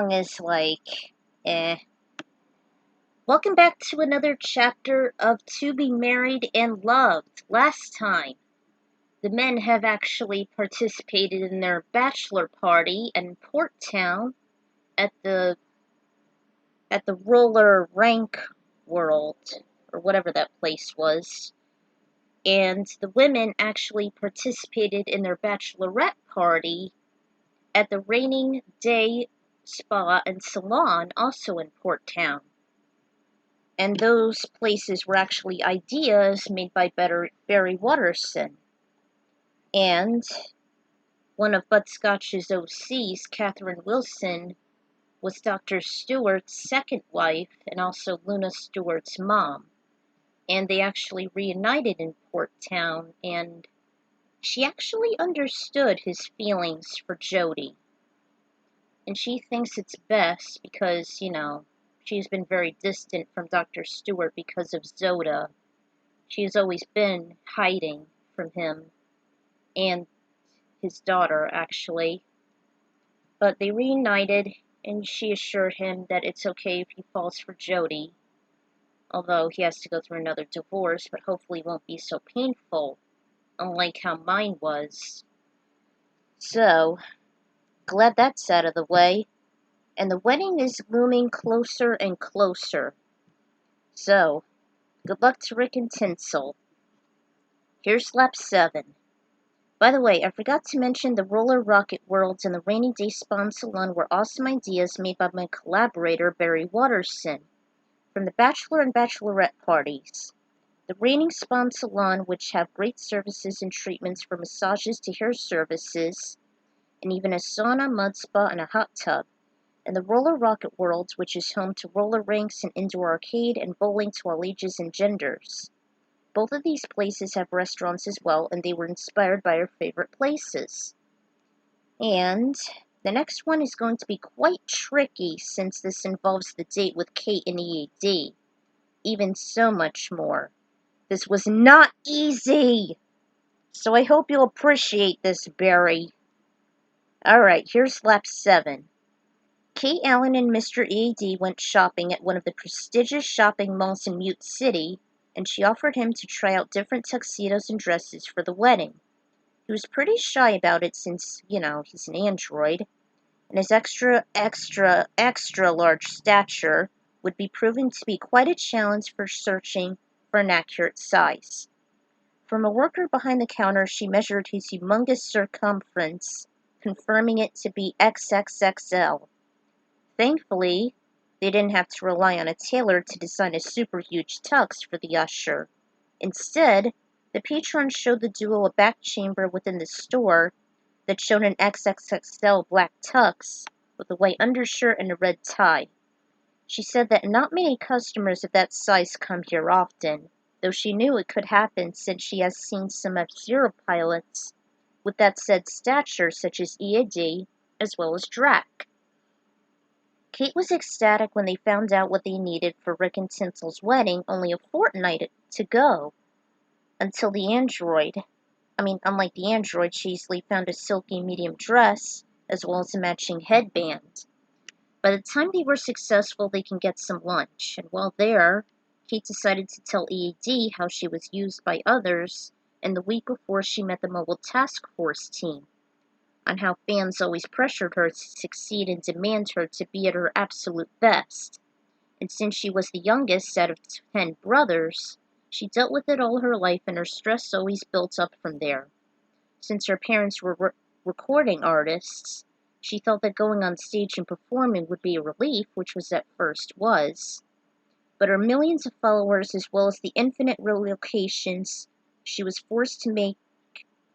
song is like, eh. Welcome back to another chapter of To Be Married and Loved. Last time, the men have actually participated in their bachelor party in Port Town at the roller rank world, or whatever that place was. And the women actually participated in their bachelorette party at the Raining Day Spa and Salon, also in Port Town. And those places were actually ideas made by Barry Watterson. And one of Butterscotch's OCs, Catherine Wilson, was Dr. Stewart's second wife and also Luna Stewart's mom. And they actually reunited in Port Town, and she actually understood his feelings for Jody. And she thinks it's best because, she's been very distant from Dr. Stewart because of Zoda. She has always been hiding from him and his daughter, actually. But they reunited, and she assured him that it's okay if he falls for Jody, although he has to go through another divorce, but hopefully it won't be so painful, unlike how mine was. So, glad that's out of the way, and the wedding is looming closer and closer. So, good luck to Rick and Tinsel. Here's lap 7. By the way, I forgot to mention the roller rocket worlds and the rainy day spa salon were awesome ideas made by my collaborator Barry Watterson from the bachelor and bachelorette parties. The raining spa salon, which have great services and treatments from massages to hair services, and even a sauna, mud spa, and a hot tub. And the roller rocket worlds, which is home to roller rinks and indoor arcade and bowling to all ages and genders. Both of these places have restaurants as well, and they were inspired by our favorite places. And the next one is going to be quite tricky since this involves the date with Kate and EAD. Even so much more. This was not easy! So I hope you'll appreciate this, Barry. Alright, here's lap 7. Kate Allen and Mr. EAD went shopping at one of the prestigious shopping malls in Mute City, and she offered him to try out different tuxedos and dresses for the wedding. He was pretty shy about it since, he's an android, and his extra large stature would be proving to be quite a challenge for searching for an accurate size. From a worker behind the counter, she measured his humongous circumference, confirming it to be XXXL. Thankfully, they didn't have to rely on a tailor to design a super huge tux for the usher. Instead, the patron showed the duo a back chamber within the store that showed an XXXL black tux with a white undershirt and a red tie. She said that not many customers of that size come here often, though she knew it could happen since she has seen some F-Zero pilots with that said stature such as EAD as well as Drac. Kate was ecstatic when they found out what they needed for Rick and Tinsel's wedding only a fortnight to go. Until unlike the android, she easily found a silky medium dress as well as a matching headband. By the time they were successful, they can get some lunch, and while there, Kate decided to tell EAD how she was used by others and the week before she met the Mobile Task Force team, on how fans always pressured her to succeed and demand her to be at her absolute best. And since she was the youngest out of 10 brothers, she dealt with it all her life and her stress always built up from there. Since her parents were recording artists, she felt that going on stage and performing would be a relief, which was at first was. But her millions of followers as well as the infinite relocations she was forced to make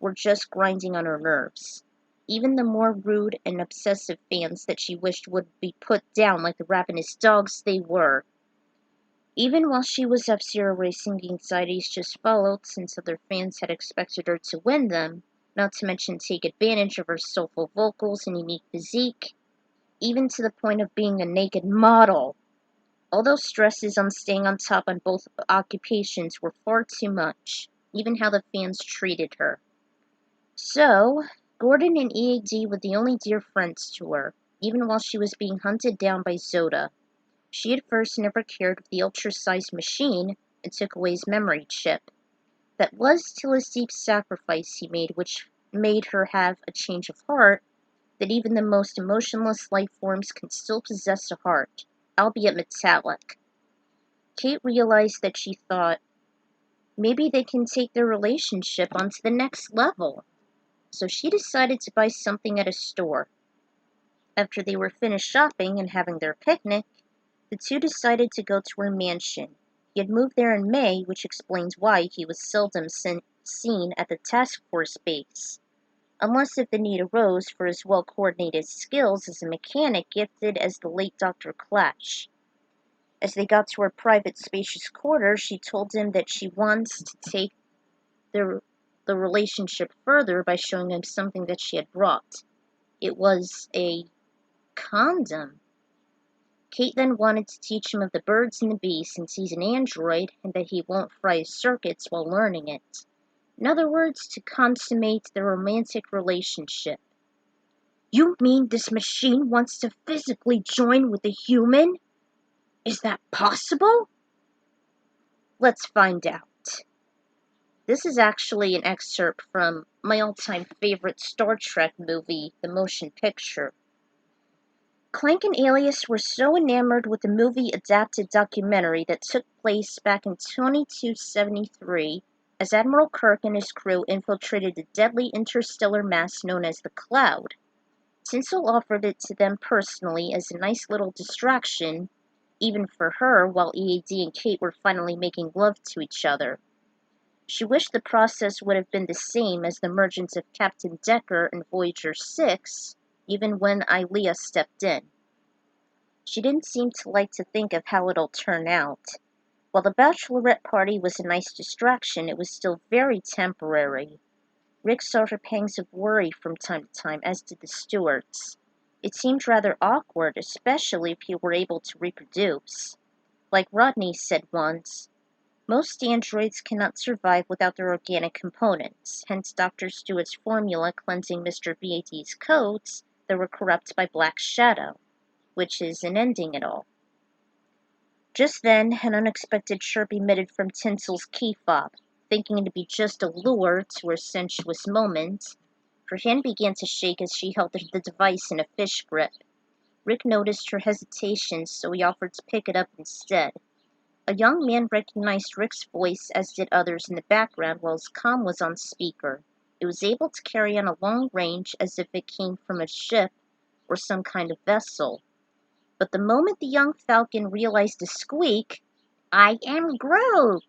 were just grinding on her nerves. Even the more rude and obsessive fans that she wished would be put down like the ravenous dogs they were. Even while she was F-Zero racing, the anxieties just followed since other fans had expected her to win them, not to mention take advantage of her soulful vocals and unique physique, even to the point of being a naked model. All those stresses on staying on top on both occupations were far too much, even how the fans treated her. So, Gordon and EAD were the only dear friends to her. even while she was being hunted down by Zoda. She at first never cared for the ultra-sized machine and took away his memory chip. That was till his deep sacrifice he made, which made her have a change of heart, that even the most emotionless life forms can still possess a heart, albeit metallic. Kate realized that she thought, maybe they can take their relationship onto the next level. So she decided to buy something at a store. After they were finished shopping and having their picnic, the two decided to go to her mansion. He had moved there in May, which explains why he was seldom seen at the task force base, unless if the need arose for his well-coordinated skills as a mechanic gifted as the late Dr. Clash. As they got to her private spacious quarters, she told him that she wants to take the relationship further by showing him something that she had brought. It was a condom. Kate then wanted to teach him of the birds and the bees since he's an android and that he won't fry his circuits while learning it. In other words, to consummate their romantic relationship. You mean this machine wants to physically join with a human? Is that possible? Let's find out. This is actually an excerpt from my all-time favorite Star Trek movie, the motion picture. Clank and Alias were so enamored with the movie-adapted documentary that took place back in 2273 as Admiral Kirk and his crew infiltrated the deadly interstellar mass known as the Cloud. Tinsel offered it to them personally as a nice little distraction, even for her, while EAD and Kate were finally making love to each other. She wished the process would have been the same as the emergence of Captain Decker in Voyager 6, even when Ilea stepped in. She didn't seem to like to think of how it'll turn out. While the bachelorette party was a nice distraction, it was still very temporary. Rick saw her pangs of worry from time to time, as did the stewards. It seemed rather awkward, especially if you were able to reproduce. Like Rodney said once, most androids cannot survive without their organic components, hence Dr. Stewart's formula cleansing Mr. VAT's codes that were corrupt by Black Shadow, which is an ending it all. Just then, an unexpected chirp emitted from Tinsel's key fob. Thinking it to be just a lure to her sensuous moment, her hand began to shake as she held the device in a fish grip. Rick noticed her hesitation, so he offered to pick it up instead. A young man recognized Rick's voice, as did others in the background, while his comm was on speaker. It was able to carry on a long range as if it came from a ship or some kind of vessel. But the moment the young falcon realized the squeak, "I am Groot,"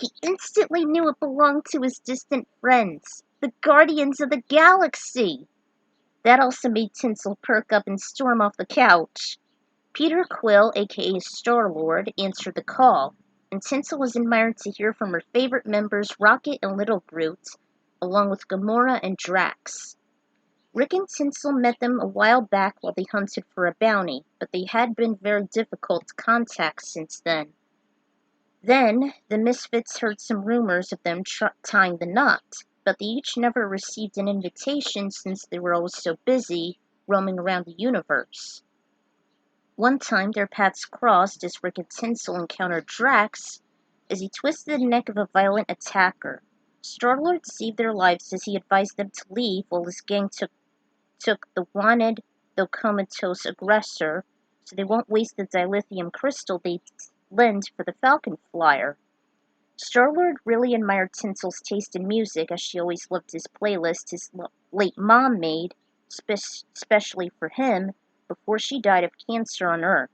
he instantly knew it belonged to his distant friends, the Guardians of the Galaxy. That also made Tinsel perk up and storm off the couch. Peter Quill, aka Star-Lord, answered the call, and Tinsel was admired to hear from her favorite members Rocket and Little Groot, along with Gamora and Drax. Rick and Tinsel met them a while back while they hunted for a bounty, but they had been very difficult to contact since then. Then, the Misfits heard some rumors of them tying the knot, but they each never received an invitation since they were always so busy roaming around the universe. One time their paths crossed as Rick and Tinsel encountered Drax as he twisted the neck of a violent attacker. Star-Lord saved their lives as he advised them to leave while his gang took the wanted, though comatose, aggressor so they won't waste the dilithium crystal they lend for the Falcon Flyer. Star-Lord really admired Tinsel's taste in music, as she always loved his playlist his late mom made, especially for him, before she died of cancer on Earth.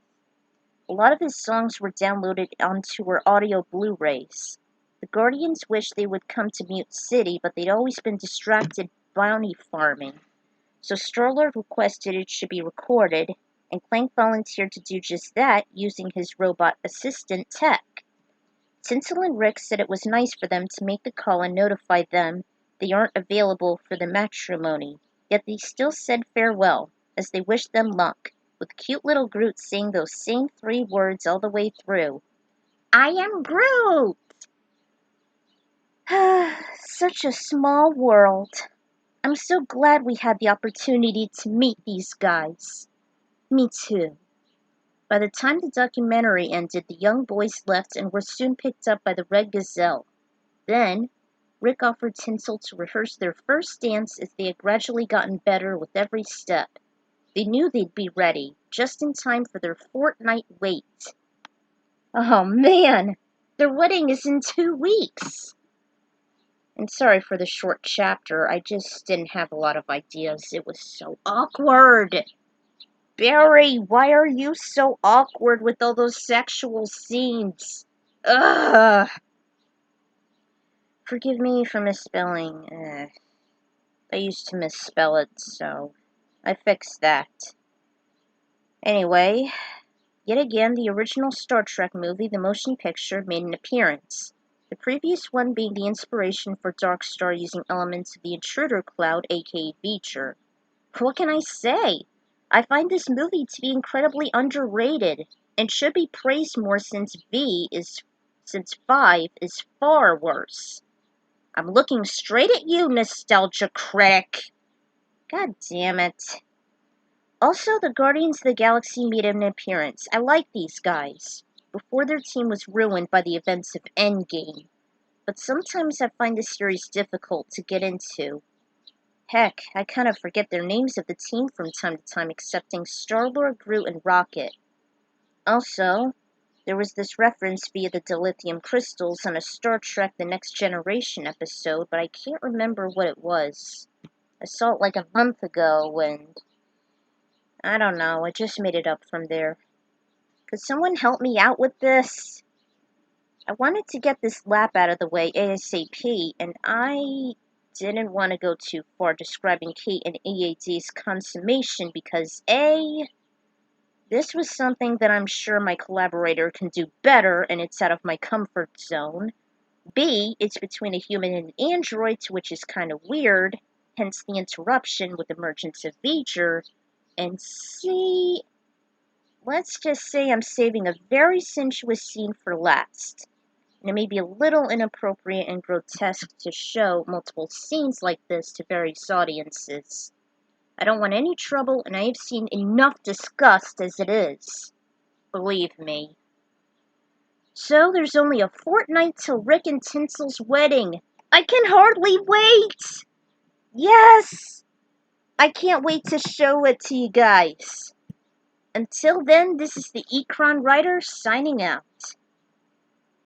A lot of his songs were downloaded onto her audio Blu-rays. The Guardians wished they would come to Mute City, but they'd always been distracted bounty farming. So Star-Lord requested it should be recorded, and Clank volunteered to do just that using his robot assistant Tech. Tinsel and Rick said it was nice for them to make the call and notify them they aren't available for the matrimony, yet they still said farewell, as they wished them luck, with cute little Groot saying those same 3 words all the way through. "I am Groot!" Such a small world. I'm so glad we had the opportunity to meet these guys. Me too. By the time the documentary ended, the young boys left and were soon picked up by the Red Gazelle. Then, Rick offered Tinsel to rehearse their first dance as they had gradually gotten better with every step. They knew they'd be ready, just in time for their fortnight wait. Oh man, their wedding is in 2 weeks. And sorry for the short chapter, I just didn't have a lot of ideas. It was so awkward. Barry, why are you so awkward with all those sexual scenes? Ugh. Forgive me for misspelling. I used to misspell it, so I fixed that. Anyway, yet again, the original Star Trek movie, the motion picture, made an appearance. The previous one being the inspiration for Dark Star using elements of the Intruder Cloud, aka Beecher. What can I say? I find this movie to be incredibly underrated and should be praised more since 5 is far worse. I'm looking straight at you, nostalgia critic. God damn it. Also, the Guardians of the Galaxy made an appearance. I like these guys, before their team was ruined by the events of Endgame. But sometimes I find the series difficult to get into. Heck, I kind of forget their names of the team from time to time, excepting Star-Lord, Groot, and Rocket. Also, there was this reference via the dilithium crystals on a Star Trek The Next Generation episode, but I can't remember what it was. I saw it like a month ago, and I don't know, I just made it up from there. Could someone help me out with this? I wanted to get this lap out of the way ASAP, and I didn't want to go too far describing Kate and EAD's consummation because A, this was something that I'm sure my collaborator can do better and it's out of my comfort zone. B, it's between a human and an android, which is kind of weird, hence the interruption with emergence of V'ger. And C, let's just say I'm saving a very sensuous scene for last. And it may be a little inappropriate and grotesque to show multiple scenes like this to various audiences. I don't want any trouble, and I have seen enough disgust as it is. Believe me. So there's only a fortnight till Rick and Tinsel's wedding. I can hardly wait! Yes! I can't wait to show it to you guys. Until then, this is the Ekron Writer signing out.